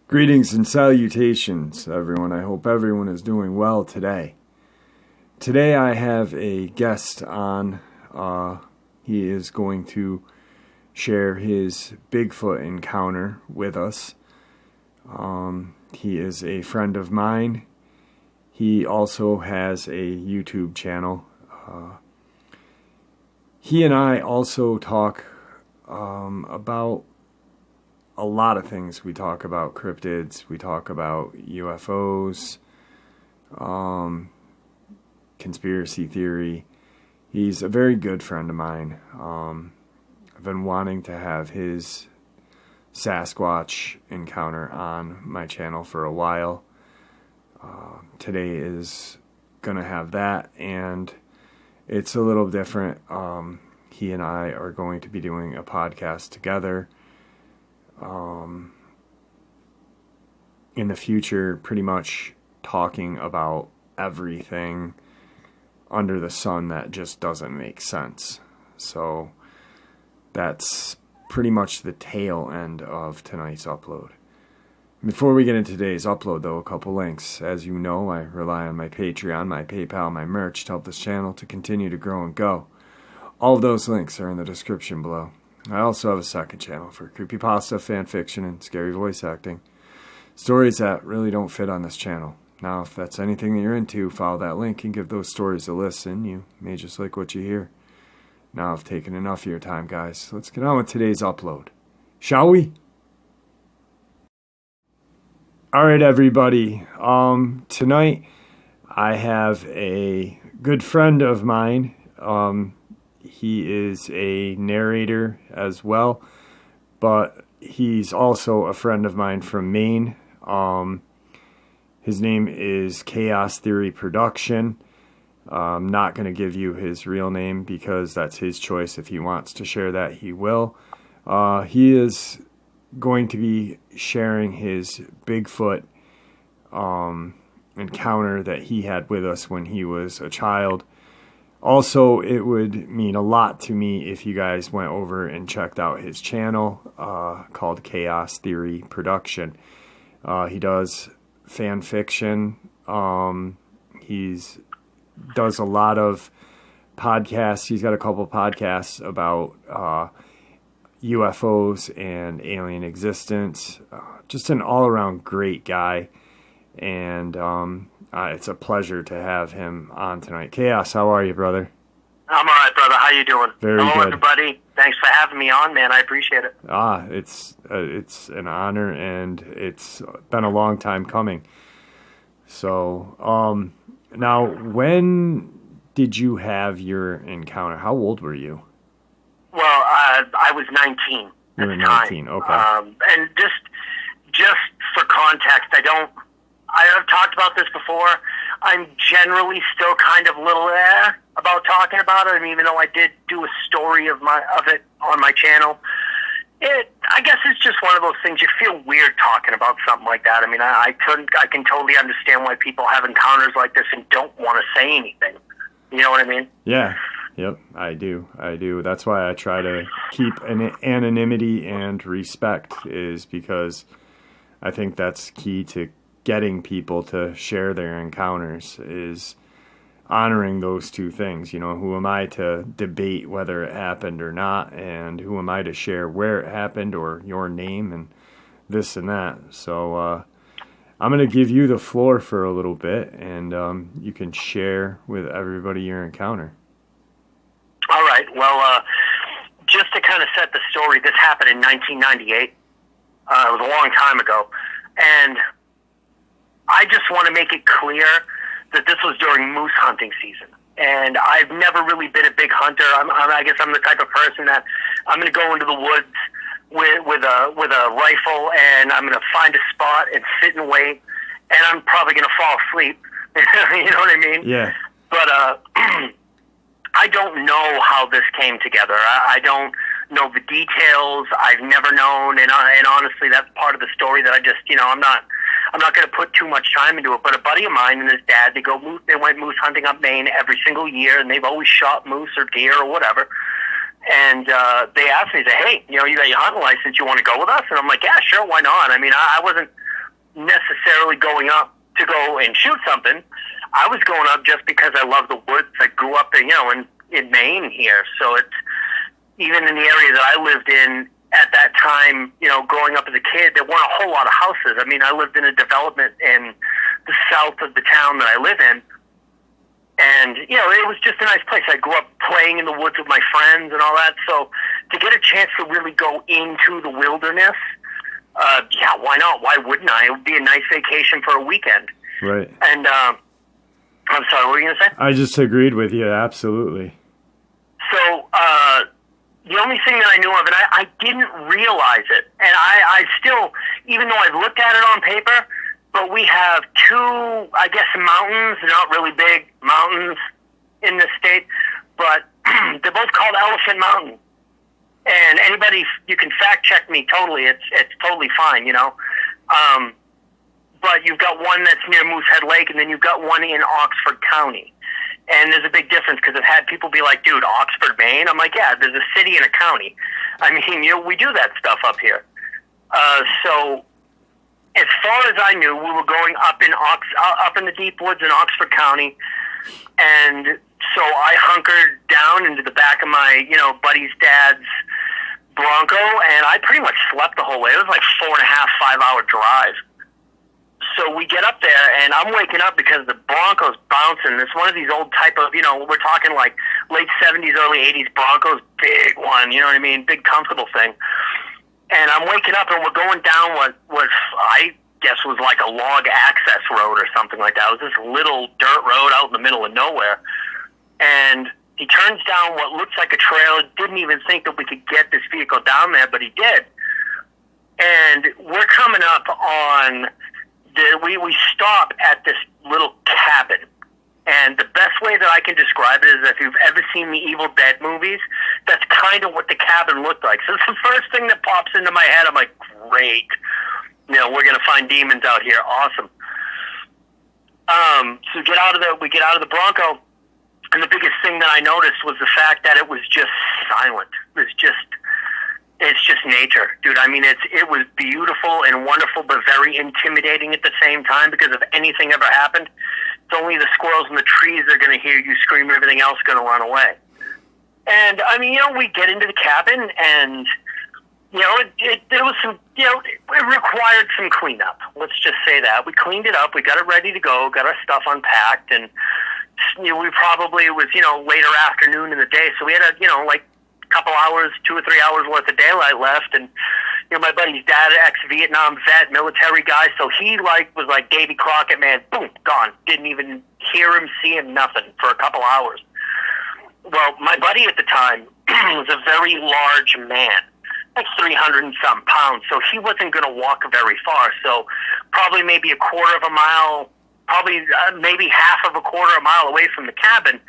Greetings and salutations, everyone. I hope everyone is doing well today. Today I have a guest on. He is going to share his Bigfoot encounter with us. He is a friend of mine. He also has a YouTube channel. He and I also talk about a lot of things. We talk about cryptids, we talk about UFOs, conspiracy theory. He's a very good friend of mine. I've been wanting to have his Sasquatch encounter on my channel for a while. Today is gonna have that, and it's a little different. He and I are going to be doing a podcast together in the future, pretty much talking about everything under the sun that just doesn't make sense. So that's pretty much the tail end of tonight's upload. Before we get into today's upload, though, a couple links. As you know, I rely on my Patreon, my PayPal, my merch to help this channel to continue to grow and go. All of those links are in the description below. I also have a second channel for creepypasta, fanfiction, and scary voice acting. Stories that really don't fit on this channel. Now, if that's anything that you're into, follow that link and give those stories a listen. You may just like what you hear. Now I've taken enough of your time, guys. Let's get on with today's upload. Shall we? Alright, everybody. Tonight I have a good friend of mine. He is a narrator as well, but he's also a friend of mine from Maine. His name is Chaos Theory Production. I'm not going to give you his real name because that's his choice. If he wants to share that, he will. He is going to be sharing his Bigfoot encounter that he had with us when he was a child. Also, it would mean a lot to me if you guys went over and checked out his channel called Chaos Theory Production. He does fan fiction. He's does a lot of podcasts. He's got a couple podcasts about UFOs and alien existence. Just an all-around great guy. And it's a pleasure to have him on tonight. Chaos, how are you, brother? I'm all right, brother. How you doing? Very Hello, good. everybody. Thanks for having me on, man. I appreciate it. It's an honor, and it's been a long time coming. So, now, when did you have your encounter? How old were you? Well, I was 19 You were at the time. 19, okay. And just for context, I've talked about this before. I'm generally still kind of little about talking about it. I mean, even though I did do a story of it on my channel, I guess it's just one of those things. You feel weird talking about something like that. I mean, I can totally understand why people have encounters like this and don't want to say anything. You know what I mean? Yeah. Yep, I do. That's why I try to keep anonymity and respect, is because I think that's key to getting people to share their encounters, is honoring those two things. You know, who am I to debate whether it happened or not, and who am I to share where it happened or your name and this and that. So I'm going to give you the floor for a little bit, and you can share with everybody your encounter. All right. Well, just to kind of set the story, this happened in 1998. It was a long time ago. And I just want to make it clear that this was during moose hunting season. And I've never really been a big hunter. I guess I'm the type of person that I'm going to go into the woods with a rifle, and I'm going to find a spot and sit and wait, and I'm probably going to fall asleep. You know what I mean? Yeah. But I don't know how this came together. I don't know the details. I've never known, and honestly, that's part of the story that I just, I'm not I'm not going to put too much time into it, but a buddy of mine and his dad, they went moose hunting up Maine every single year, and they've always shot moose or deer or whatever. And they asked me, they said, hey, you know, you got your hunting license, you want to go with us? And I'm like, yeah, sure, why not? I mean, I wasn't necessarily going up to go and shoot something. I was going up just because I love the woods. I grew up in, you know, in Maine here. So it's, even in the area that I lived in at that time, you know, growing up as a kid, there weren't a whole lot of houses. I mean, I lived in a development in the south of the town that I live in. And, you know, it was just a nice place. I grew up playing in the woods with my friends and all that. So to get a chance to really go into the wilderness, yeah, why not? Why wouldn't I? It would be a nice vacation for a weekend. Right. And I'm sorry, what were you going to say? I just agreed with you, absolutely. So the only thing that I knew of, and I didn't realize it, and I still, even though I've looked at it on paper, but we have two, I guess, mountains, not really big mountains in the state, but they're both called Elephant Mountain. And anybody, you can fact check me totally. It's totally fine, you know. But you've got one that's near Moosehead Lake, and then you've got one in Oxford County. And there's a big difference because I've had people be like, dude, Oxford, Maine? I'm like, yeah, there's a city and a county. I mean, you know, we do that stuff up here. So as far as I knew, we were going up in the deep woods in Oxford County, and so I hunkered down into the back of my, you know, buddy's dad's Bronco, and I pretty much slept the whole way. It was like 4.5, 5 hour drive. So we get up there, and I'm waking up because the Bronco's bouncing. It's one of these old type of, you know, we're talking like late 70s, early 80s Broncos, big one, you know what I mean, big comfortable thing. And I'm waking up, and we're going down what I guess was like a log access road or something like that. It was this little dirt road out in the middle of nowhere. And he turns down what looks like a trail. Didn't even think that we could get this vehicle down there, but he did. And we're coming up on we stop at this little cabin. And the best way that I can describe it is if you've ever seen the Evil Dead movies, that's kind of what the cabin looked like. So it's the first thing that pops into my head. I'm like, great. You know, we're going to find demons out here. Awesome. So we get out of the Bronco, and the biggest thing that I noticed was the fact that it was just silent. It's just nature, dude. I mean, it was beautiful and wonderful, but very intimidating at the same time, because if anything ever happened, it's only the squirrels in the trees that are going to hear you scream, and everything else is going to run away. And, I mean, you know, we get into the cabin, and, you know, there was some, you know, it required some cleanup. Let's just say that. We cleaned it up. We got it ready to go, got our stuff unpacked, and, you know, it was, you know, later afternoon in the day, so we had like, couple hours, 2 or 3 hours worth of daylight left, and you know, my buddy's dad, ex-Vietnam vet, military guy, so he was like Davy Crockett, man, boom, gone. Didn't even hear him, see him, nothing for a couple hours. Well, my buddy at the time was a very large man, like 300 and some pounds, so he wasn't going to walk very far. So probably maybe a quarter of a mile, maybe half of a quarter of a mile away from the cabin,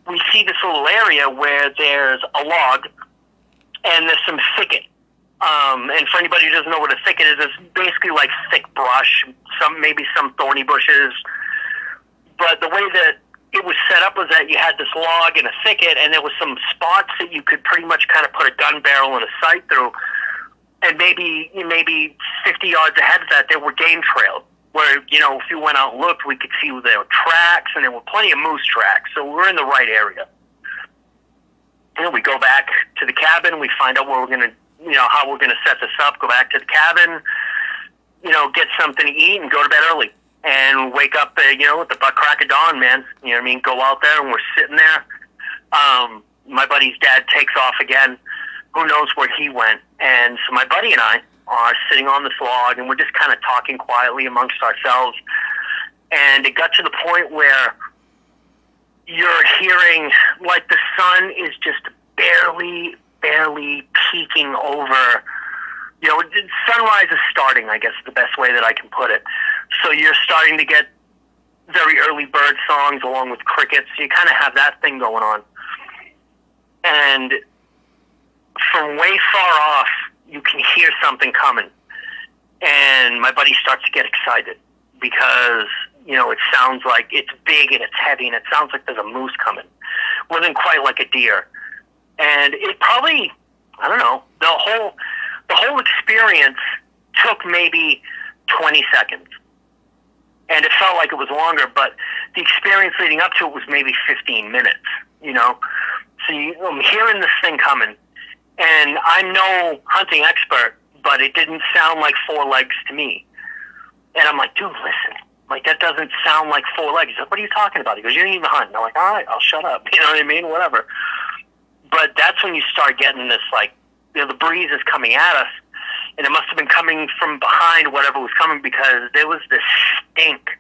we see this little area where there's a log and there's some thicket. And for anybody who doesn't know what a thicket is, it's basically like thick brush, maybe some thorny bushes. But the way that it was set up was that you had this log and a thicket, and there was some spots that you could pretty much kind of put a gun barrel and a sight through. And maybe 50 yards ahead of that, there were game trails, where, you know, if you went out and looked, we could see there were tracks, and there were plenty of moose tracks, so we're in the right area. You know, we go back to the cabin, we find out where we're going to, you know, how we're going to set this up, go back to the cabin, you know, get something to eat, and go to bed early. And wake up, you know, at the butt crack of dawn, man. You know what I mean? Go out there, and we're sitting there. My buddy's dad takes off again. Who knows where he went? And so my buddy and I are sitting on this log, and we're just kind of talking quietly amongst ourselves. And it got to the point where you're hearing, like, the sun is just barely peeking over. You know, sunrise is starting, I guess is the best way that I can put it. So you're starting to get very early bird songs along with crickets. So you kind of have that thing going on. And from way far off, you can hear something coming. And my buddy starts to get excited because, it sounds like it's big and it's heavy and it sounds like there's a moose coming. It wasn't quite like a deer. And it probably, I don't know, the whole experience took maybe 20 seconds. And it felt like it was longer, but the experience leading up to it was maybe 15 minutes, So I'm hearing this thing coming, and I'm no hunting expert, but it didn't sound like four legs to me. And I'm like, dude, listen. Like, that doesn't sound like four legs. He's like, what are you talking about? He goes, you didn't even hunt. And I'm like, all right, I'll shut up. You know what I mean? Whatever. But that's when you start getting this, like, the breeze is coming at us, and it must have been coming from behind whatever was coming, because there was this stink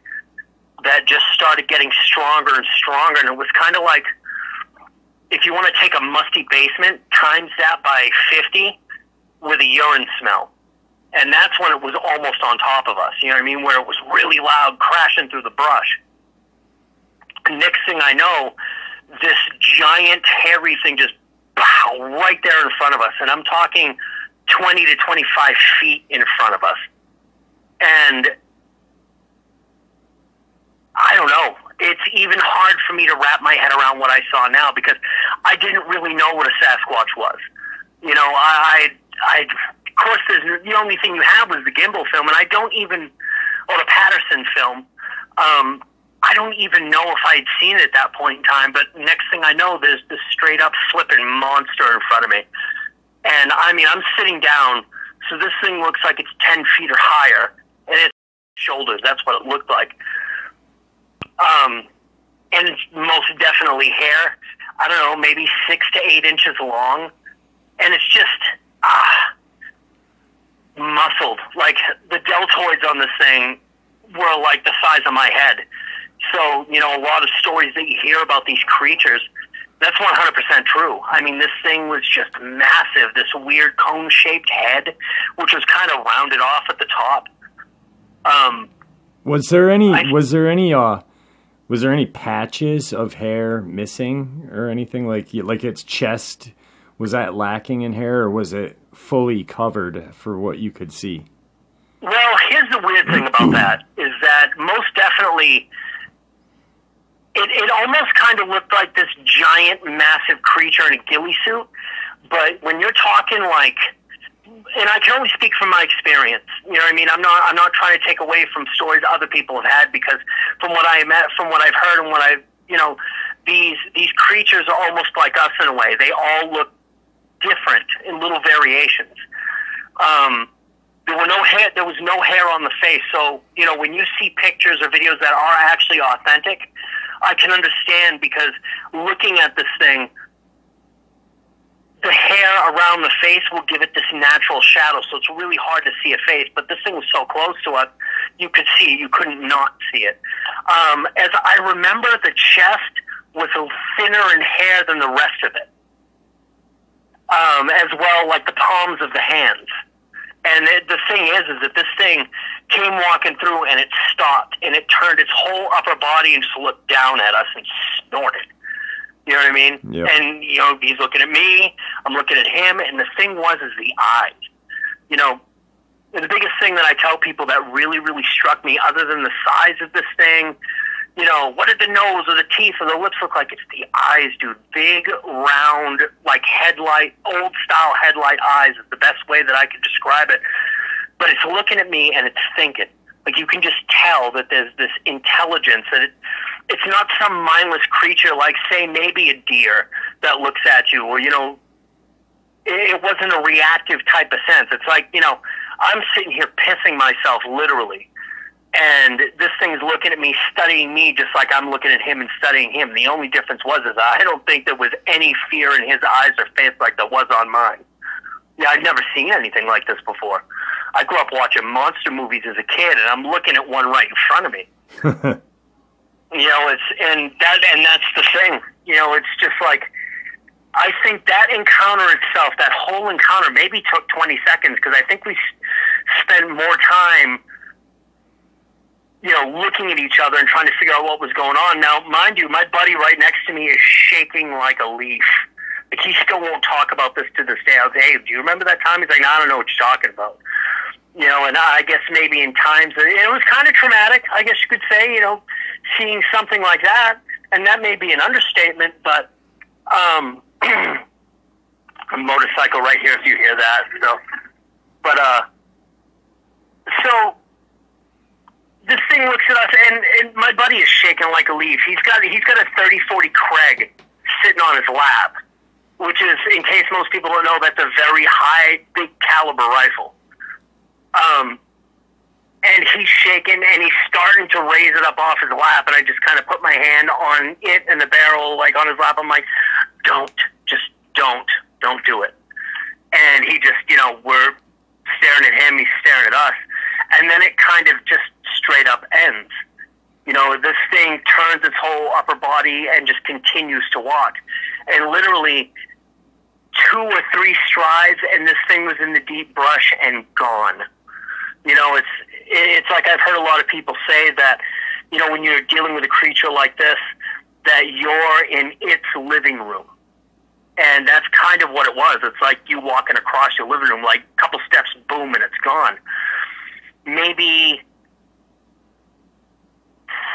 that just started getting stronger and stronger. And it was kind of like, if you want to take a musty basement, times that by 50 with a urine smell. And that's when it was almost on top of us, you know what I mean, where it was really loud, crashing through the brush. Next thing I know, this giant, hairy thing just right there in front of us. And I'm talking 20 to 25 feet in front of us. And I don't know. It's even hard for me to wrap my head around what I saw now, because I didn't really know what a Sasquatch was. Of course, the only thing you have was the gimbal film, and I don't even, or the Patterson film. I don't even know if I'd seen it at that point in time, but next thing I know, there's this straight up flipping monster in front of me. And I mean, I'm sitting down, so this thing looks like it's 10 feet or higher, and it's shoulders. That's what it looked like. And it's most definitely hair. I don't know, maybe 6 to 8 inches long. And it's just, muscled. Like, the deltoids on this thing were like the size of my head. So, a lot of stories that you hear about these creatures, that's 100% true. I mean, this thing was just massive. This weird cone-shaped head, which was kind of rounded off at the top. Was there any patches of hair missing or anything, like its chest? Was that lacking in hair, or was it fully covered for what you could see? Well, here's the weird thing about that, is that most definitely it almost kind of looked like this giant, massive creature in a ghillie suit. But when you're talking like, and I can only speak from my experience, you know what I mean? I'm not trying to take away from stories other people have had, because from what I've heard and what I've, these creatures are almost like us in a way. They all look different in little variations. There was no hair on the face. So, when you see pictures or videos that are actually authentic, I can understand, because looking at this thing, the hair around the face will give it this natural shadow, so it's really hard to see a face. But this thing was so close to us, you could see it. You couldn't not see it. As I remember, the chest was thinner in hair than the rest of it, as well like the palms of the hands. And the thing is that this thing came walking through, and it stopped, and it turned its whole upper body and just looked down at us and snorted. You know what I mean? Yep. And, he's looking at me, I'm looking at him, and the thing is the eyes. The biggest thing that I tell people that really, really struck me, other than the size of this thing, what did the nose or the teeth or the lips look like? It's the eyes, dude. Big, round, like old-style headlight eyes is the best way that I could describe it. But it's looking at me, and it's thinking. Like, you can just tell that there's this intelligence, that it's not some mindless creature like, say, maybe a deer that looks at you, or, it wasn't a reactive type of sense. It's like, I'm sitting here pissing myself, literally, and this thing's looking at me, studying me, just like I'm looking at him and studying him. The only difference is I don't think there was any fear in his eyes or face like there was on mine. Yeah, I'd never seen anything like this before. I grew up watching monster movies as a kid, and I'm looking at one right in front of me. That's the thing. It's just like, I think that encounter itself, that whole encounter, maybe took 20 seconds, because I think we spent more time, looking at each other and trying to figure out what was going on. Now, mind you, my buddy right next to me is shaking like a leaf. Like, he still won't talk about this to this day. I was, hey, do you remember that time? He's like, no, I don't know what you're talking about. And I guess maybe in times, it was kind of traumatic, I guess you could say, seeing something like that. And that may be an understatement, but a motorcycle right here if you hear that. So this thing looks at us, and my buddy is shaking like a leaf. He's got a 30-40 Craig sitting on his lap, which is, in case most people don't know, that's a very high, big caliber rifle. And he's shaking, and he's starting to raise it up off his lap, and I just kind of put my hand on it and the barrel, like on his lap. I'm like, don't do it. And he just, we're staring at him, he's staring at us, and then it kind of just straight up ends. This thing turns its whole upper body and just continues to walk. And literally 2 or 3 strides, and this thing was in the deep brush and gone. It's like I've heard a lot of people say that, when you're dealing with a creature like this, that you're in its living room. And that's kind of what it was. It's like you walking across your living room, like a couple steps, boom, and it's gone. Maybe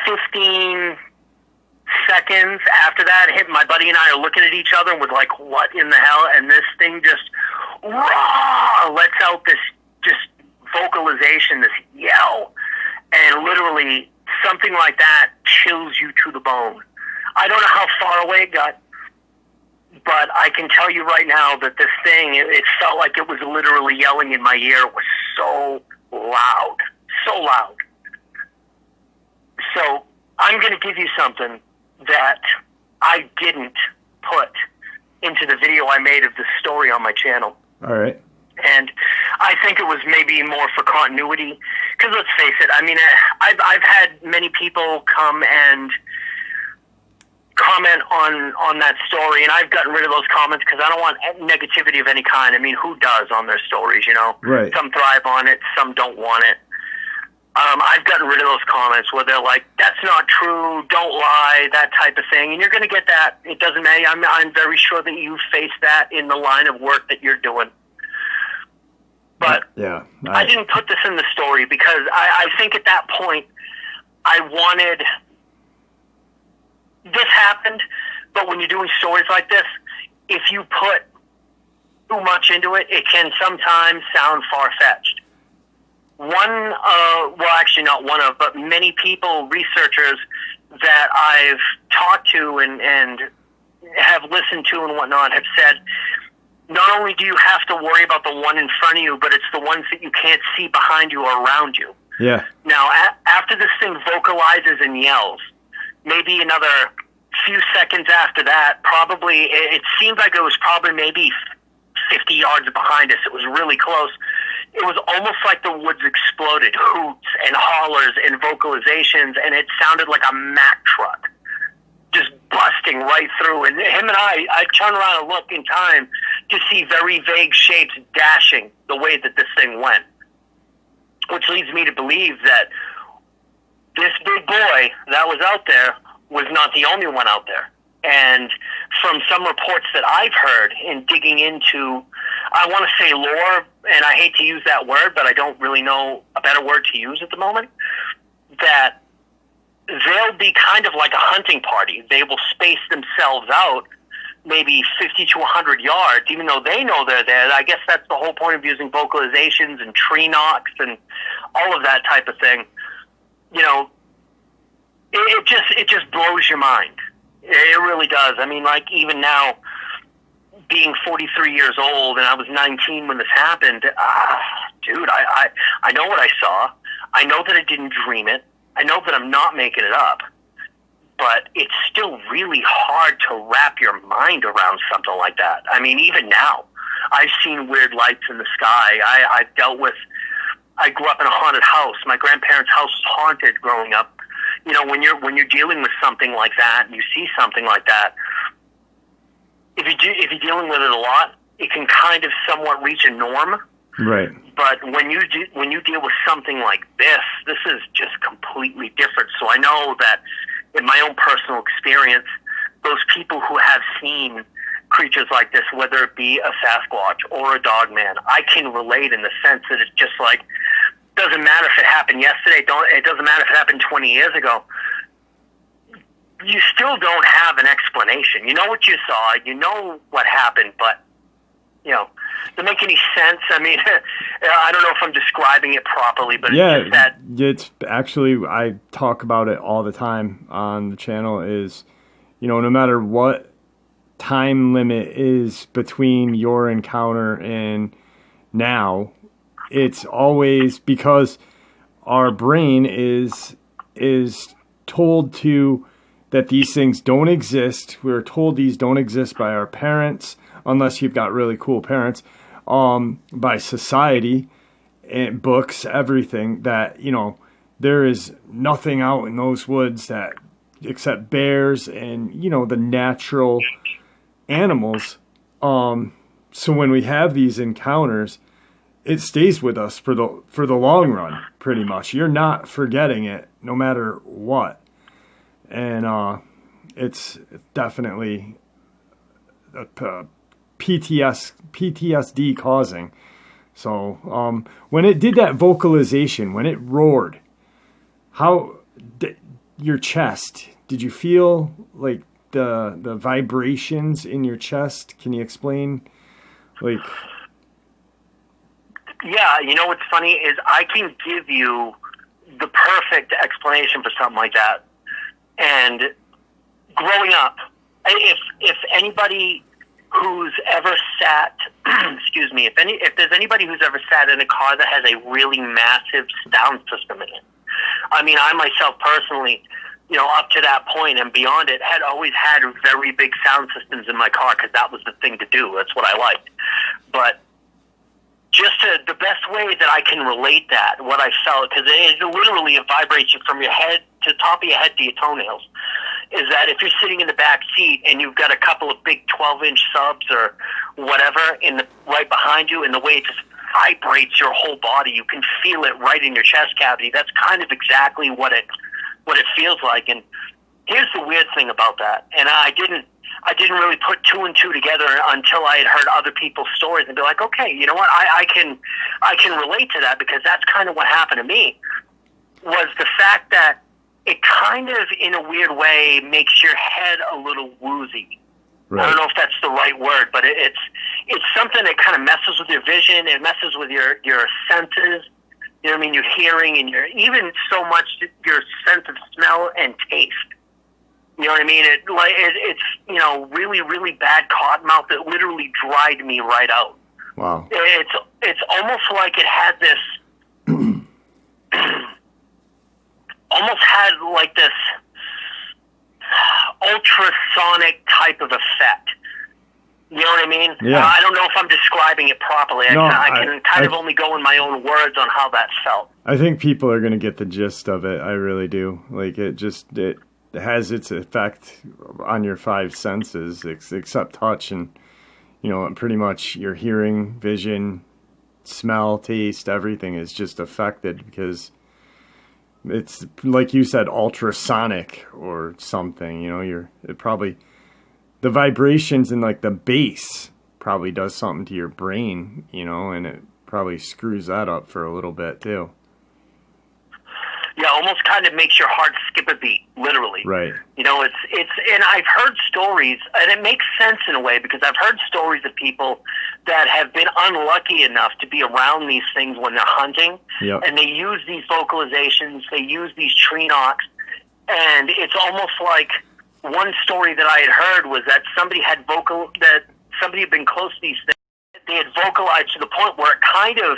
15 seconds after that, my buddy and I are looking at each other and we're like, what in the hell? And this thing just lets out this just vocalization, this yell, and literally something like that chills you to the bone. I don't know how far away it got, but I can tell you right now that this thing, it felt like it was literally yelling in my ear. It was so loud. So I'm going to give you something that I didn't put into the video I made of this story on my channel. All right. And I think it was maybe more for continuity, because let's face it, I've had many people come and comment on that story, and I've gotten rid of those comments because I don't want negativity of any kind. Who does on their stories, Right. Some thrive on it, some don't want it. I've gotten rid of those comments where they're like, that's not true, don't lie, that type of thing. And you're going to get that. It doesn't matter. I'm very sure that you face that in the line of work that you're doing. But yeah, I didn't put this in the story because I think at that point I wanted... This happened, but when you're doing stories like this, if you put too much into it, it can sometimes sound far-fetched. Actually not one of, but many people, researchers that I've talked to and have listened to and whatnot have said, not only do you have to worry about the one in front of you, but it's the ones that you can't see behind you or around you. Yeah. Now, after this thing vocalizes and yells, maybe another few seconds after that, probably, it seemed like it was probably maybe 50 yards behind us. It was really close. It was almost like the woods exploded, hoots and hollers and vocalizations, and it sounded like a Mack truck just busting right through. And him and I turned around and looked in time to see very vague shapes dashing the way that this thing went, which leads me to believe that this big boy that was out there was not the only one out there. And from some reports that I've heard in digging into, I want to say lore, and I hate to use that word, but I don't really know a better word to use at the moment, that they'll be kind of like a hunting party. They will space themselves out maybe 50 to 100 yards, even though they know they're there. I guess that's the whole point of using vocalizations and tree knocks and all of that type of thing. It just blows your mind. It really does. Even now, being 43 years old, and I was 19 when this happened, dude, I know what I saw. I know that I didn't dream it. I know that I'm not making it up. But it's still really hard to wrap your mind around something like that. Even now, I've seen weird lights in the sky. I grew up in a haunted house. My grandparents' house was haunted growing up. When you're dealing with something like that, and you see something like that, if you're dealing with it a lot, it can kind of somewhat reach a norm. Right. But when you deal with something like this is just completely different. So I know that in my own personal experience, those people who have seen creatures like this, whether it be a Sasquatch or a dogman, I can relate in the sense that it's just like, doesn't matter if it happened yesterday. It doesn't matter if it happened 20 years ago. You still don't have an explanation. You know what you saw. You know what happened, but, doesn't make any sense. I mean, I don't know if I'm describing it properly, but yeah, it's just that. It's actually, I talk about it all the time on the channel is, no matter what time limit is between your encounter and now, it's always because our brain is told to that these things don't exist. We're told these don't exist by our parents, unless you've got really cool parents, by society and books, everything, that, there is nothing out in those woods that except bears and, the natural animals. So when we have these encounters, it stays with us for the long run, pretty much. You're not forgetting it no matter what. And it's definitely a PTSD causing. So when it did that vocalization, when it roared, how your chest, did you feel like the vibrations in your chest? Can you explain? Like, yeah, what's funny is I can give you the perfect explanation for something like that. And growing up, if anybody who's ever sat, excuse me, if there's anybody who's ever sat in a car that has a really massive sound system in it, I mean, I myself personally, up to that point and beyond it, had always had very big sound systems in my car because that was the thing to do. That's what I liked. But the best way that I can relate that, what I felt, because it is literally a vibration from your head to the top of your head to your toenails, is that if you're sitting in the back seat and you've got a couple of big 12-inch subs or whatever right behind you, and the way it just vibrates your whole body, you can feel it right in your chest cavity. That's kind of exactly what it feels like. And here's the weird thing about that, and I didn't really put two and two together until I had heard other people's stories and be like, okay, you know what, I can relate to that, because that's kind of what happened to me, was the fact that it kind of, in a weird way, makes your head a little woozy. Right. I don't know if that's the right word, but it's something that kind of messes with your vision. It messes with your senses. You know what I mean? Your hearing and even so much your sense of smell and taste. You know what I mean? It's really, really bad cotton mouth that literally dried me right out. Wow. It's almost like it had this almost had like this ultrasonic type of effect. You know what I mean? Yeah. I don't know if I'm describing it properly. I can kind of only go in my own words on how that felt. I think people are going to get the gist of it. I really do. Like, it has its effect on your five senses, except touch, and pretty much your hearing, vision, smell, taste, everything is just affected, because it's, like you said, ultrasonic or something. It probably, the vibrations and like the bass probably does something to your brain, and it probably screws that up for a little bit too. Yeah, almost kind of makes your heart skip a beat, literally. Right. It's and I've heard stories, and it makes sense in a way, because I've heard stories of people that have been unlucky enough to be around these things when they're hunting, yep. And they use these vocalizations, they use these tree knocks, and it's almost like one story that I had heard was that somebody had been close to these things. They had vocalized to the point where it kind of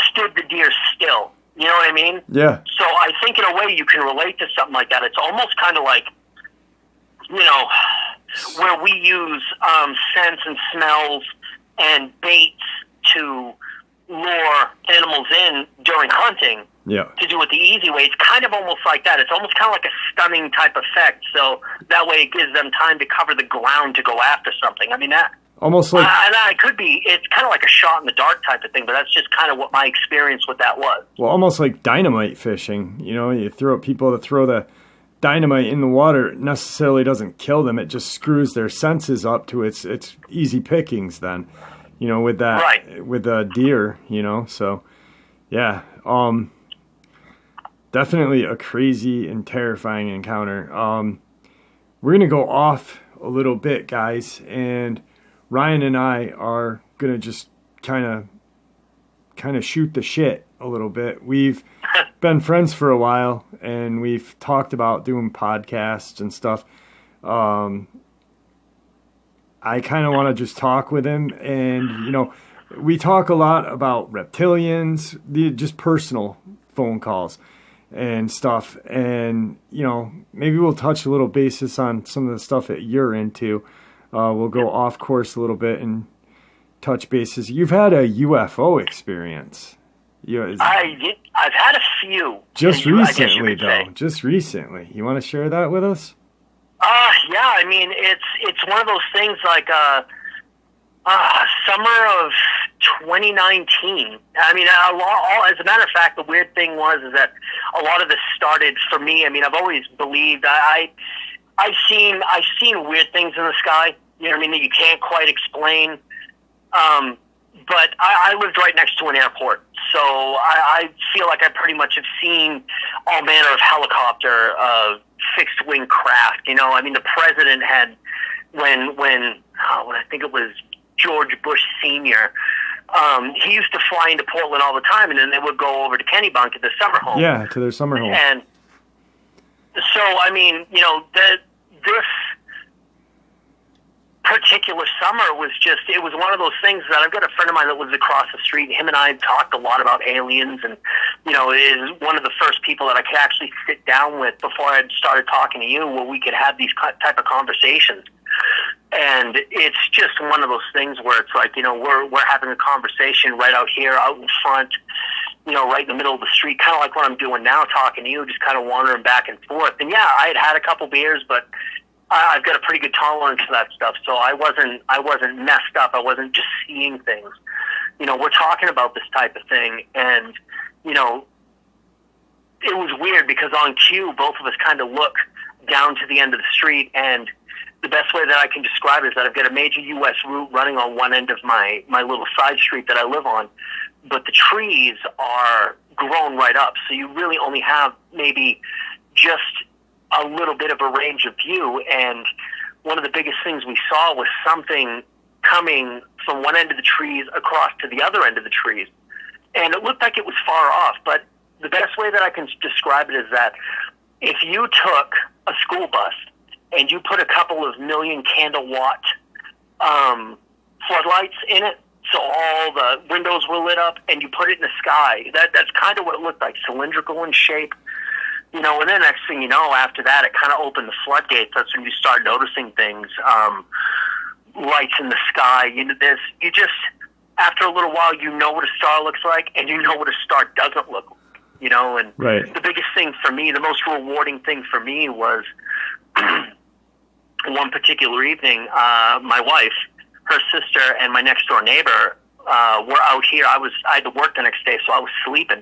stood the deer still. You know what I mean? Yeah. So I think in a way you can relate to something like that. It's almost kind of like, where we use scents and smells and baits to lure animals in during hunting. Yeah. To do it the easy way. It's kind of almost like that. It's almost kind of like a stunning type effect. So that way it gives them time to cover the ground to go after something. I mean, that... Almost like... it's kind of like a shot in the dark type of thing, but that's just kind of what my experience with that was. Well, almost like dynamite fishing. You throw people that throw the dynamite in the water, it necessarily doesn't kill them. It just screws their senses up to its easy pickings then, with that, right. With a deer, so Yeah. Definitely a crazy and terrifying encounter. We're going to go off a little bit, guys, and Ryan and I are going to just kind of shoot the shit a little bit. We've been friends for a while, and we've talked about doing podcasts and stuff. I kind of want to just talk with him, and, we talk a lot about reptilians, just personal phone calls and stuff. And, maybe we'll touch a little basis on some of the stuff that you're into. We'll go off course a little bit and touch bases. You've had a UFO experience. I've had a few. Just recently, though. Just recently. You want to share that with us? Yeah. I mean, it's one of those things like summer of 2019. I mean, as a matter of fact, the weird thing is that a lot of this started for me. I mean, I've always believed I've seen weird things in the sky. You know what I mean? That you can't quite explain. But I lived right next to an airport, so I feel like I pretty much have seen all manner of helicopter, fixed wing craft. I mean, the president had when I think it was George Bush Sr. He used to fly into Portland all the time, and then they would go over to Kennebunk at the summer home. Yeah, to their summer home. And so, I mean, this particular summer it was one of those things that I've got a friend of mine that lives across the street. Him and I talked a lot about aliens, and, is one of the first people that I could actually sit down with before I started talking to you, where we could have these type of conversations. And it's just one of those things where it's like, we're having a conversation right out here, out in front, right in the middle of the street, kind of like what I'm doing now, talking to you, just kind of wandering back and forth. And yeah, I had a couple beers, but I've got a pretty good tolerance for that stuff. So I wasn't messed up. I wasn't just seeing things. We're talking about this type of thing, and, it was weird because on cue, both of us kind of look down to the end of the street, and the best way that I can describe it is that I've got a major U.S. route running on one end of my little side street that I live on, but the trees are grown right up, so you really only have maybe just a little bit of a range of view. And one of the biggest things we saw was something coming from one end of the trees across to the other end of the trees, and it looked like it was far off, but the best way that I can describe it is that if you took a school bus and you put a couple of million candle watt floodlights in it, so all the windows were lit up, and you put it in the sky, that's kind of what it looked like, cylindrical in shape. And then next thing you know, after that, it kind of opened the floodgates. That's when you start noticing things, lights in the sky. After a little while, you know what a star looks like, and you know what a star doesn't look like. And right. The biggest thing for me, the most rewarding thing for me was one particular evening, my wife, her sister, and my next door neighbor were out here. I had to work the next day, so I was sleeping.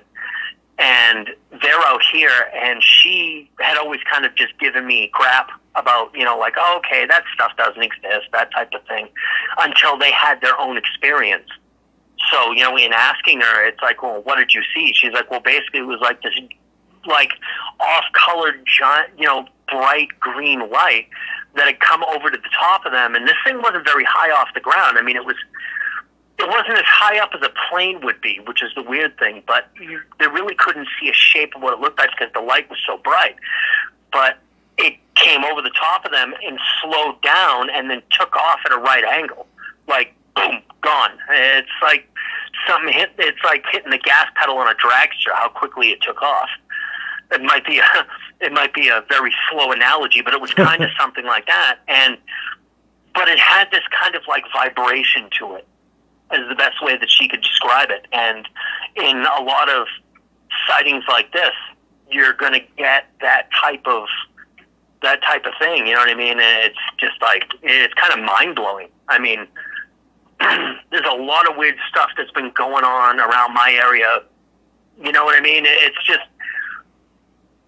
And they're out here, and she had always kind of just given me crap about, like, oh, okay, that stuff doesn't exist, that type of thing, until they had their own experience. So, in asking her, it's like, well, what did you see? She's like, well, basically it was like this, like, off-colored, giant, bright green light that had come over to the top of them. And this thing wasn't very high off the ground. I mean, it wasn't as high up as a plane would be, which is the weird thing, but they really couldn't see a shape of what it looked like because the light was so bright. But it came over the top of them and slowed down and then took off at a right angle. Like, boom, gone. It's like it's like hitting the gas pedal on a dragster, how quickly it took off. It might be a very slow analogy, but it was kind of something like that. But it had this kind of like vibration to it, is the best way that she could describe it. And in a lot of sightings like this, you're going to get that type of thing. You know what I mean? And it's just like, it's kind of mind blowing. I mean, there's a lot of weird stuff that's been going on around my area. You know what I mean? It's just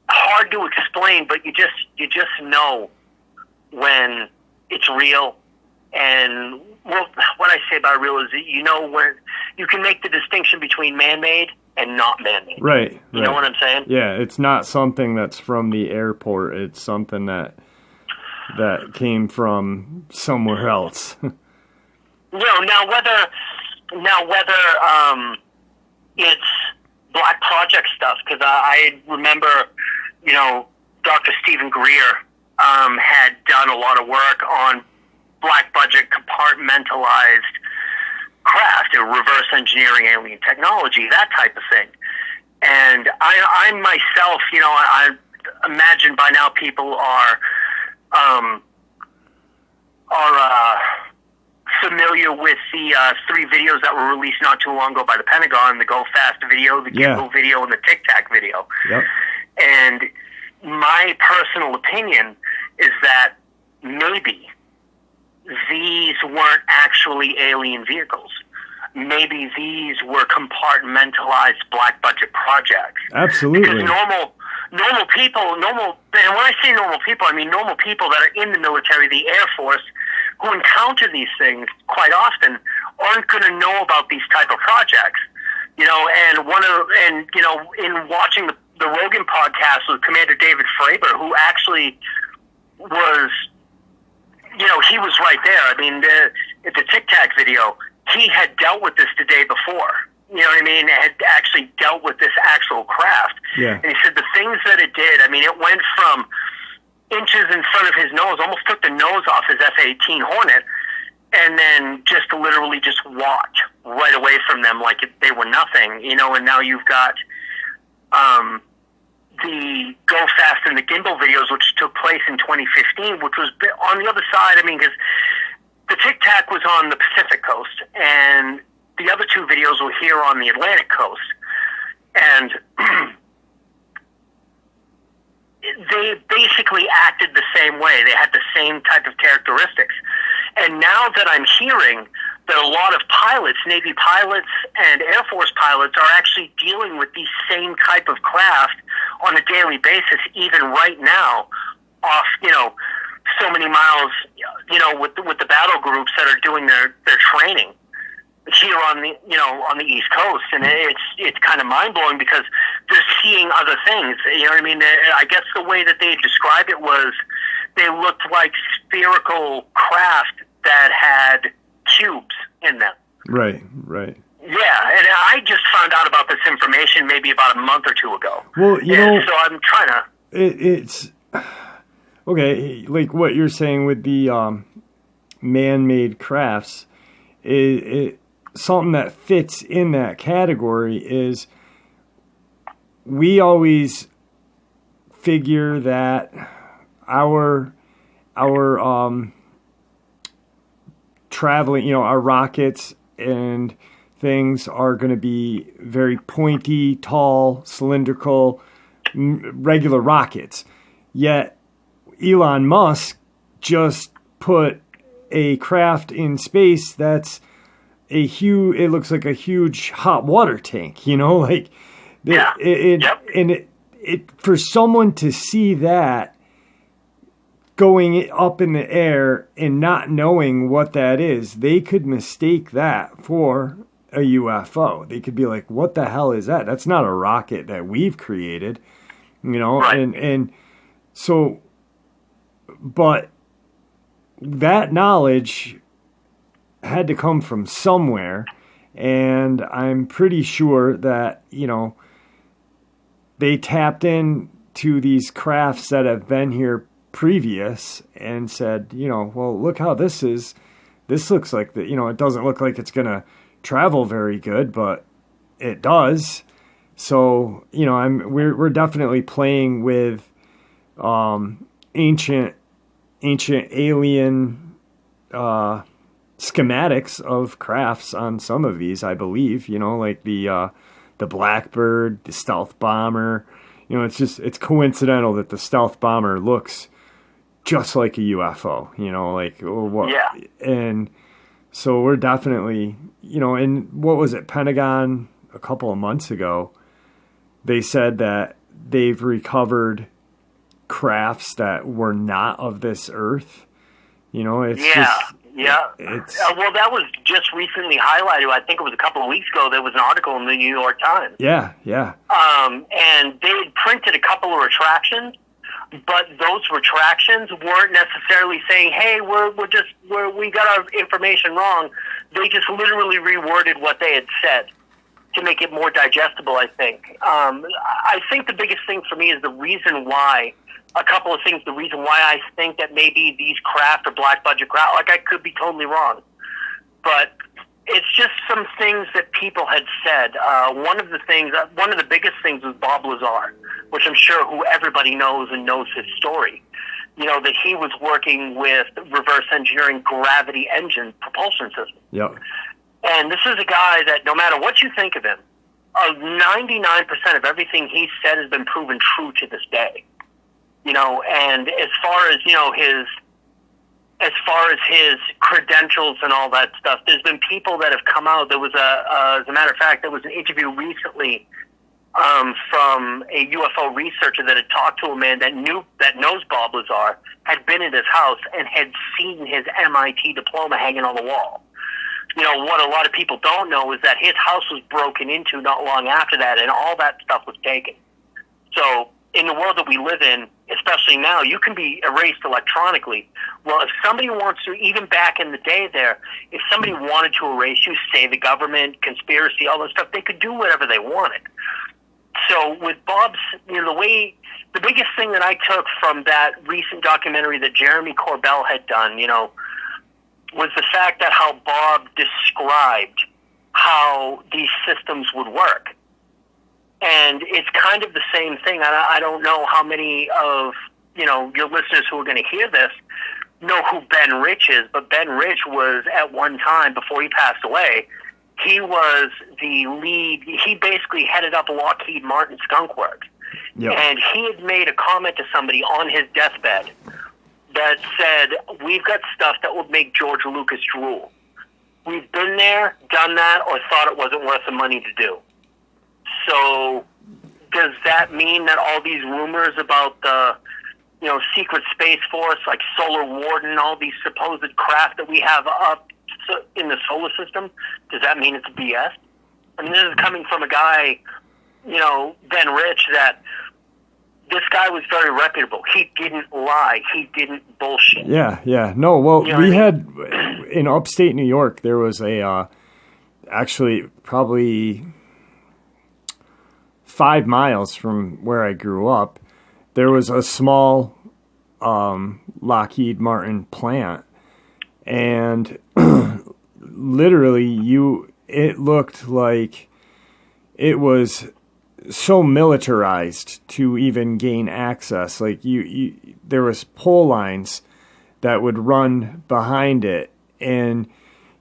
hard to explain, but you just know when it's real. And what I say about real is that when you can make the distinction between man-made and not man-made. Right. You know what I'm saying? Yeah, it's not something that's from the airport. It's something that came from somewhere else. Now whether it's Black Project stuff, because I remember, Dr. Stephen Greer had done a lot of work on black budget compartmentalized craft, reverse engineering alien technology, that type of thing. And I myself, I imagine by now people are familiar with the 3 videos that were released not too long ago by the Pentagon, the Go Fast video, the Gimbal video, and the Tic Tac video. Yep. And my personal opinion is that maybe these weren't actually alien vehicles. Maybe these were compartmentalized black budget projects. Absolutely. Because normal people, and when I say normal people, I mean normal people that are in the military, the Air Force, who encounter these things quite often aren't going to know about these type of projects. In watching the Rogan podcast with Commander David Fravor, who actually was, he was right there. I mean, the Tic Tac video, he had dealt with this the day before. You know what I mean? Had actually dealt with this actual craft. Yeah. And he said the things that it did, I mean, it went from inches in front of his nose, almost took the nose off his F-18 Hornet, and then just literally just walked right away from them like they were nothing, and now you've got the Go Fast and the Gimbal videos, which took place in 2015, which was on the other side. I mean, because the Tic Tac was on the Pacific coast, and the other 2 videos were here on the Atlantic coast. And they basically acted the same way. They had the same type of characteristics. And now that I'm hearing that a lot of pilots, Navy pilots and Air Force pilots, are actually dealing with these same type of craft on a daily basis, even right now, off, so many miles, with the battle groups that are doing their training here on the East Coast. And it's kind of mind-blowing because they're seeing other things. You know what I mean? I guess the way that they described it was they looked like spherical craft that had cubes in them. Right. Yeah, and I just found out about this information maybe about a month or 2 ago. Well, so I'm trying to... It's... Okay, like what you're saying with the man-made crafts, something that fits in that category is we always figure that our traveling, our rockets and things are going to be very pointy, tall, cylindrical, regular rockets. Yet Elon Musk just put a craft in space that's it looks like a huge hot water tank, for someone to see that going up in the air and not knowing what that is, they could mistake that for a UFO. They could be like, what the hell is that? That's not a rocket that we've created, Right. And so, but that knowledge had to come from somewhere, and I'm pretty sure that, they tapped in to these crafts that have been here previous and said, well, look how this is. This looks like it doesn't look like it's going to travel very good, but it does. So, we're definitely playing with ancient alien schematics of crafts on some of these, I believe, like the Blackbird, the stealth bomber. It's coincidental that the stealth bomber looks just like a UFO, what? Yeah. And so we're definitely, and what was it, Pentagon a couple of months ago, they said that they've recovered crafts that were not of this earth. It's just, Yeah. It's well, that was just recently highlighted. I think it was a couple of weeks ago. There was an article in the New York Times. yeah. And they had printed a couple of retractions, but those retractions weren't necessarily saying, "Hey, we got our information wrong." They just literally reworded what they had said to make it more digestible, I think. I think the biggest thing for me is the reason why. A couple of things. The reason why I think that maybe these craft or black budget craft, like I could be totally wrong, but it's just some things that people had said. One of the biggest things was Bob Lazar, which I'm sure everybody knows and knows his story. You know, that he was working with reverse engineering gravity engine propulsion systems. Yep. And this is a guy that no matter what you think of him, 99% of everything he said has been proven true to this day. You know, and as far as his credentials and all that stuff, there's been people that have come out. There was as a matter of fact, there was an interview recently from a UFO researcher that had talked to a man that knows Bob Lazar, had been at his house and had seen his MIT diploma hanging on the wall. You know, what a lot of people don't know is that his house was broken into not long after that, and all that stuff was taken. So in the world that we live in, especially now, you can be erased electronically. Well, if somebody wants to, even back in the day there, if somebody wanted to erase you, say the government, conspiracy, all this stuff, they could do whatever they wanted. So with Bob's, you know, the biggest thing that I took from that recent documentary that Jeremy Corbell had done, you know, was the fact that how Bob described how these systems would work. And it's kind of the same thing. I don't know how many of, you know, your listeners who are going to hear this know who Ben Rich is, but Ben Rich was at one time, before he passed away, he was the lead. He basically headed up Lockheed Martin Skunk Works. Yep. And he had made a comment to somebody on his deathbed that said, "We've got stuff that would make George Lucas drool. We've been there, done that, or thought it wasn't worth the money to do." So does that mean that all these rumors about the, you know, secret space force, like Solar Warden, all these supposed craft that we have up in the solar system, does that mean it's BS? I mean, this is coming from a guy, you know, Ben Rich, that this guy was very reputable. He didn't lie. He didn't bullshit. Yeah. No, well, you know we had, in upstate New York, there was actually probably 5 miles from where I grew up, there was a small Lockheed Martin plant, and literally it looked like it was so militarized to even gain access. Like there was pole lines that would run behind it, and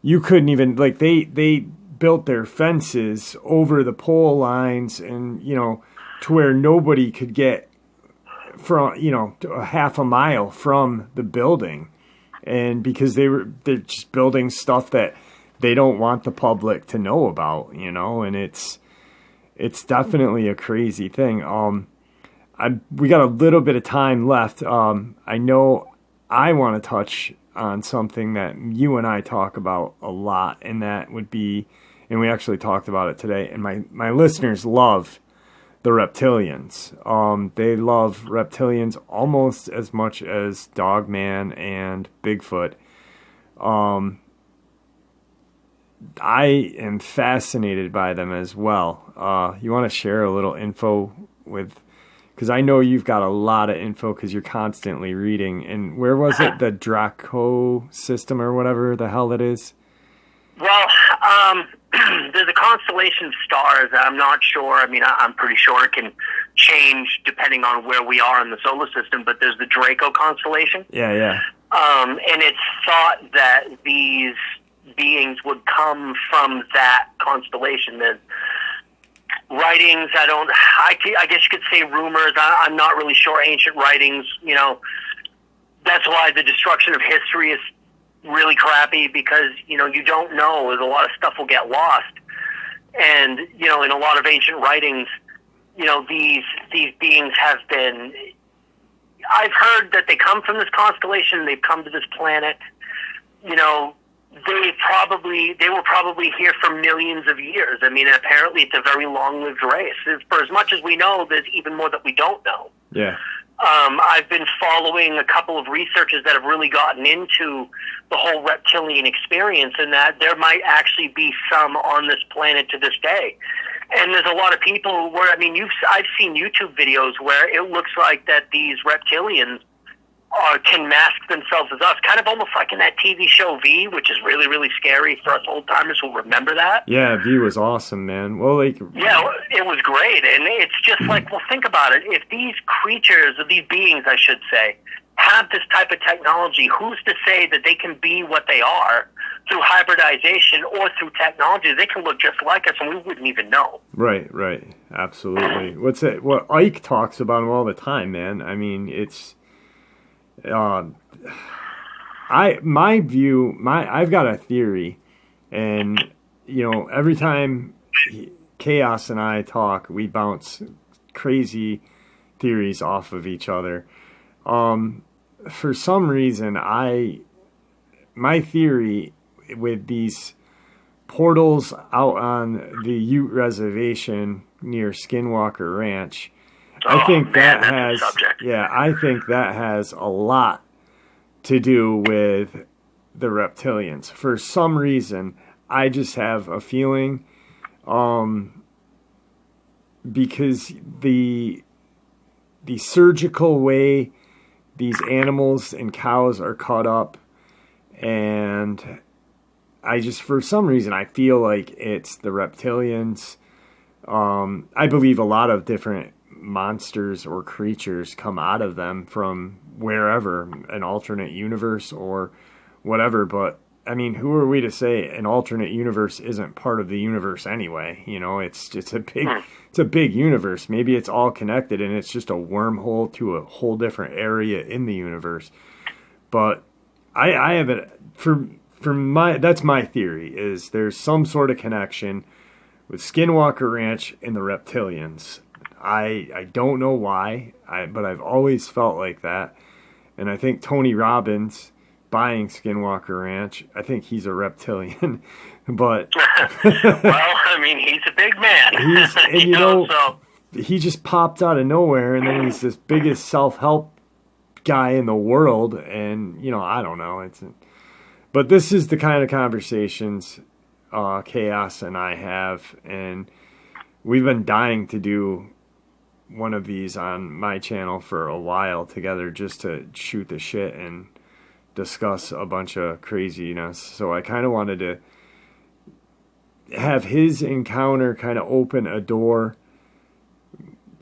you couldn't even, like, they built their fences over the pole lines, and, you know, to where nobody could get from, you know, a half a mile from the building. And because they're just building stuff that they don't want the public to know about, you know, and it's definitely a crazy thing. We got a little bit of time left. I know I want to touch on something that you and I talk about a lot, and that would be, and we actually talked about it today, and my listeners love the reptilians. They love reptilians almost as much as Dogman and Bigfoot. I am fascinated by them as well. You want to share a little info with, because I know you've got a lot of info because you're constantly reading. And where was it? The Draco system or whatever the hell it is? Well, there's a constellation of stars. I'm not sure. I mean, I'm pretty sure it can change depending on where we are in the solar system, but there's the Draco constellation. Yeah. And it's thought that these beings would come from that constellation. There's writings, I guess you could say rumors. I'm not really sure. Ancient writings, you know, that's why the destruction of history is really crappy, because, you know, you don't know. There's a lot of stuff will get lost. And, you know, in a lot of ancient writings, you know, these beings have been, I've heard that they come from this constellation, they've come to this planet, you know, they were probably here for millions of years. I mean, apparently it's a very long-lived race. For as much as we know, there's even more that we don't know. Yeah. I've been following a couple of researchers that have really gotten into the whole reptilian experience, and that there might actually be some on this planet to this day. And there's a lot of people where, I mean, I've seen YouTube videos where it looks like that these reptilians can mask themselves as us, kind of almost like in that TV show V, which is really, really scary for us old timers who remember that. Yeah, V was awesome, man. Well, yeah, it was great, and it's just like, well, think about it. If these creatures, or these beings, I should say, have this type of technology, who's to say that they can be what they are through hybridization or through technology? They can look just like us, and we wouldn't even know. Right, absolutely. What Ike talks about them all the time, man. I mean, it's. I've got a theory, and every time Chaos and I talk, we bounce crazy theories off of each other. For some reason, my theory with these portals out on the Ute Reservation near Skinwalker Ranch, I think that has a lot to do with the reptilians. For some reason, I just have a feeling, because the surgical way these animals and cows are cut up, and for some reason, I feel like it's the reptilians. I believe a lot of different monsters or creatures come out of them from wherever, an alternate universe or whatever. But I mean, who are we to say an alternate universe isn't part of the universe anyway? It's a big universe. Maybe it's all connected and it's just a wormhole to a whole different area in the universe. But I have it that's my theory, is there's some sort of connection with Skinwalker Ranch and the reptilians. I don't know why, but I've always felt like that. And I think Tony Robbins buying Skinwalker Ranch, I think he's a reptilian. But well, I mean, he's a big man. He just popped out of nowhere, and then he's this biggest self-help guy in the world. And I don't know. But this is the kind of conversations Chaos and I have, and we've been dying to do one of these on my channel for a while together, just to shoot the shit and discuss a bunch of craziness. So I kind of wanted to have his encounter kind of open a door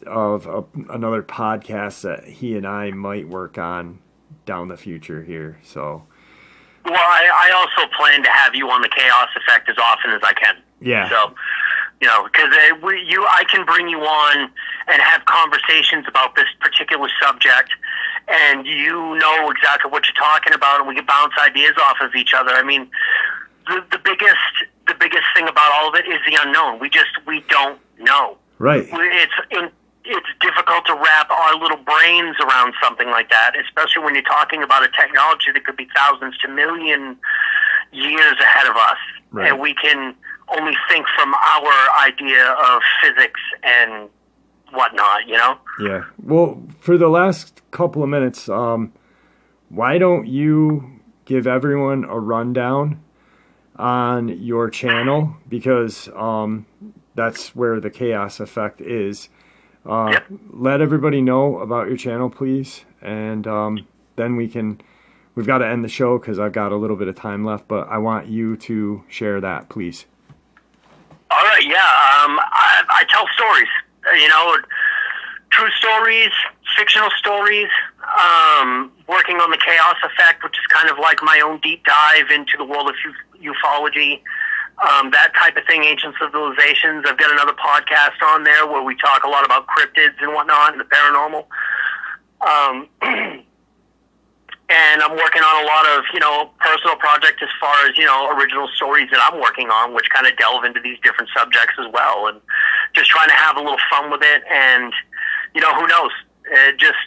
of another podcast that he and I might work on down the future here. So, well, I also plan to have you on the Chaos Effect as often as I can. Yeah. So, because I can bring you on and have conversations about this particular subject, and you know exactly what you're talking about, and we can bounce ideas off of each other. I mean, the biggest thing about all of it is the unknown. We don't know. Right. It's difficult to wrap our little brains around something like that, especially when you're talking about a technology that could be thousands to million years ahead of us. Right. And we can only think from our idea of physics and whatnot, Yeah. Well, for the last couple of minutes, why don't you give everyone a rundown on your channel? Because that's where the Chaos Effect is. Yep. Let everybody know about your channel, please. And then we've got to end the show because I've got a little bit of time left, but I want you to share that, please. All right, yeah. I tell stories, true stories, fictional stories, working on the Chaos Effect, which is kind of like my own deep dive into the world of ufology, that type of thing, ancient civilizations. I've got another podcast on there where we talk a lot about cryptids and whatnot and the paranormal. And I'm working on a lot of, personal projects as far as, original stories that I'm working on, which kind of delve into these different subjects as well. And just trying to have a little fun with it. And, who knows? Just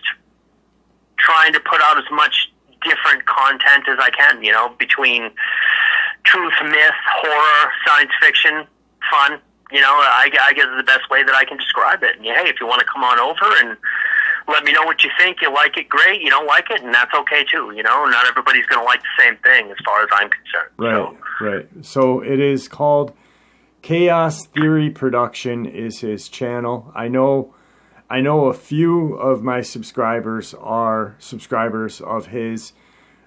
trying to put out as much different content as I can, you know, between truth, myth, horror, science fiction, fun. You know, I guess is the best way that I can describe it. And hey, if you want to come on over and let me know what you think, you like it, great. You don't like it, and that's okay too. You know, not everybody's going to like the same thing as far as I'm concerned. Right, right. So it is called Chaos Theory Production is his channel. I know a few of my subscribers are subscribers of his.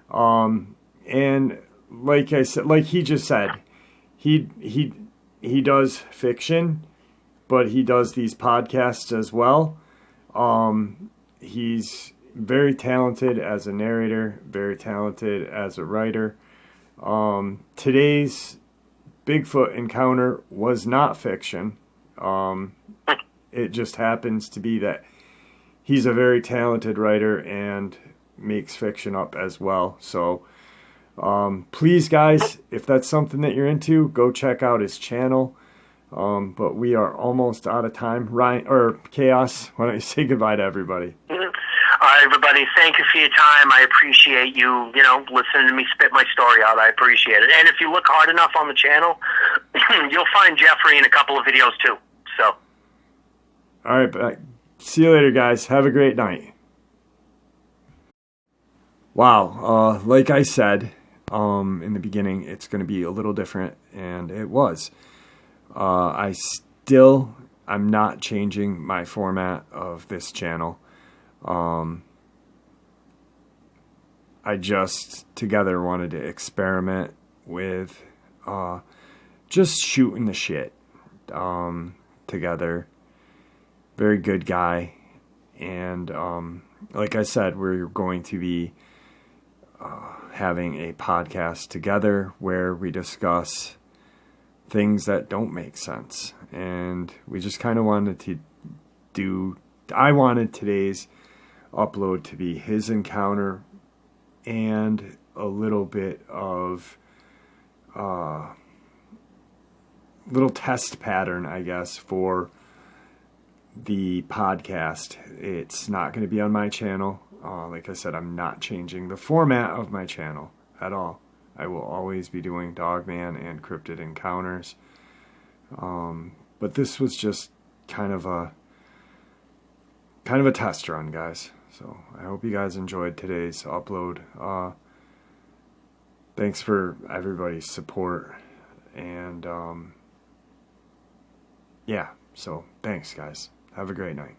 And like I said, like he just said, he does fiction, but he does these podcasts as well. He's very talented as a narrator, very talented as a writer. Today's Bigfoot encounter was not fiction. It just happens to be that he's a very talented writer and makes fiction up as well. So please, guys, if that's something that you're into, go check out his channel. But we are almost out of time. Ryan, or Chaos, why don't you say goodbye to everybody? All right, everybody, thank you for your time. I appreciate you, you know, listening to me spit my story out. I appreciate it. And if you look hard enough on the channel, you'll find Jeffrey in a couple of videos too. So. All right, see you later, guys. Have a great night. Wow, like I said in the beginning, it's going to be a little different, and it was. I'm not changing my format of this channel. I just together wanted to experiment with just shooting the shit together. Very good guy, and like I said, we're going to be having a podcast together where we discuss things that don't make sense, and we just kind of wanted to I wanted today's upload to be his encounter and a little bit of little test pattern, I guess, for the podcast. It's not going to be on my channel. Like I said, I'm not changing the format of my channel at all. I will always be doing Dogman and Cryptid Encounters. But this was just kind of a test run, guys. So I hope you guys enjoyed today's upload. Thanks for everybody's support. And yeah, so thanks, guys. Have a great night.